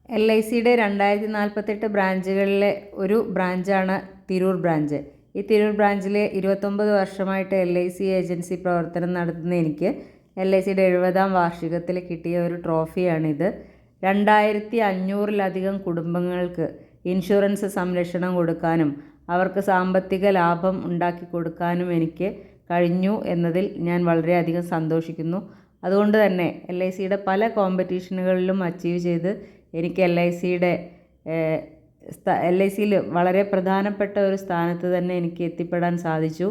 LICയുടെ 2048 ബ്രാഞ്ചുകളിലെ ഒരു ബ്രാഞ്ചാണ് തിരൂർ ബ്രാഞ്ച്. ഈ തിരൂർ ബ്രാഞ്ചിൽ 29 വർഷമായിട്ട് LIC ഏജൻസി പ്രവർത്തനം നടത്തുന്ന എനിക്ക് LICയുടെ 70ാം വാർഷികത്തിൽ കിട്ടിയ ഒരു ട്രോഫിയാണിത്. 2500-ലധികം കുടുംബങ്ങൾക്ക് ഇൻഷുറൻസ് സംരക്ഷണം കൊടുക്കാനും അവർക്ക് സാമ്പത്തിക ലാഭം ഉണ്ടാക്കി കൊടുക്കാനും എനിക്ക് കഴിഞ്ഞു എന്നതിൽ ഞാൻ വളരെയധികം സന്തോഷിക്കുന്നു. അതുകൊണ്ട് തന്നെ LICയുടെ പല കോമ്പറ്റീഷനുകളിലും അച്ചീവ് ചെയ്ത് എനിക്ക് LICയിൽ വളരെ പ്രധാനപ്പെട്ട ഒരു സ്ഥാനത്ത് തന്നെ എനിക്ക് എത്തിപ്പെടാൻ സാധിച്ചു.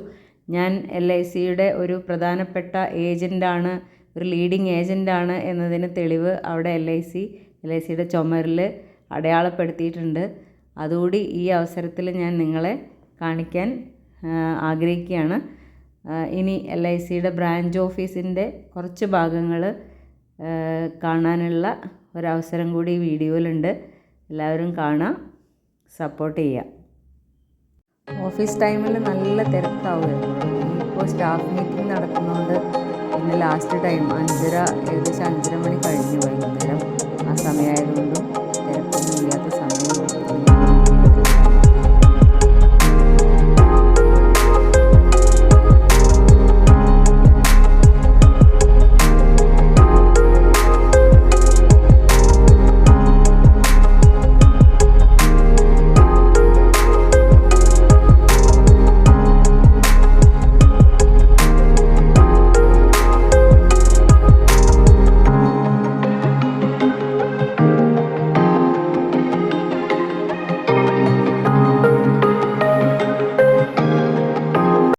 ഞാൻ LICയുടെ ഒരു പ്രധാനപ്പെട്ട ഏജൻ്റാണ്, ഒരു ലീഡിങ് ഏജൻ്റാണ് എന്നതിന് തെളിവ് അവിടെ LICയുടെ ചുമരിൽ അടയാളപ്പെടുത്തിയിട്ടുണ്ട്. അതുകൂടി ഈ അവസരത്തിൽ ഞാൻ നിങ്ങളെ കാണിക്കാൻ ആഗ്രഹിക്കുകയാണ്. ഇനി LICയുടെ ബ്രാഞ്ച് ഓഫീസിൻ്റെ കുറച്ച് ഭാഗങ്ങൾ കാണാനുള്ള ഒരവസരം കൂടി ഈ വീഡിയോയിലുണ്ട്. എല്ലാവരും കാണാം, സപ്പോർട്ട് ചെയ്യുക. ഓഫീസ് ടൈമിൽ നല്ല തിരക്കാവുമായിരുന്നു. ഇപ്പോൾ സ്റ്റാഫ് മീറ്റിംഗ് നടക്കുന്നതുകൊണ്ട് പിന്നെ ലാസ്റ്റ് ടൈം ഏകദേശം 5:30 മണി കഴിഞ്ഞു വൈകുന്നേരം. ആ സമയമായതുകൊണ്ടും തിരക്കൊന്നും ഇല്ലാത്ത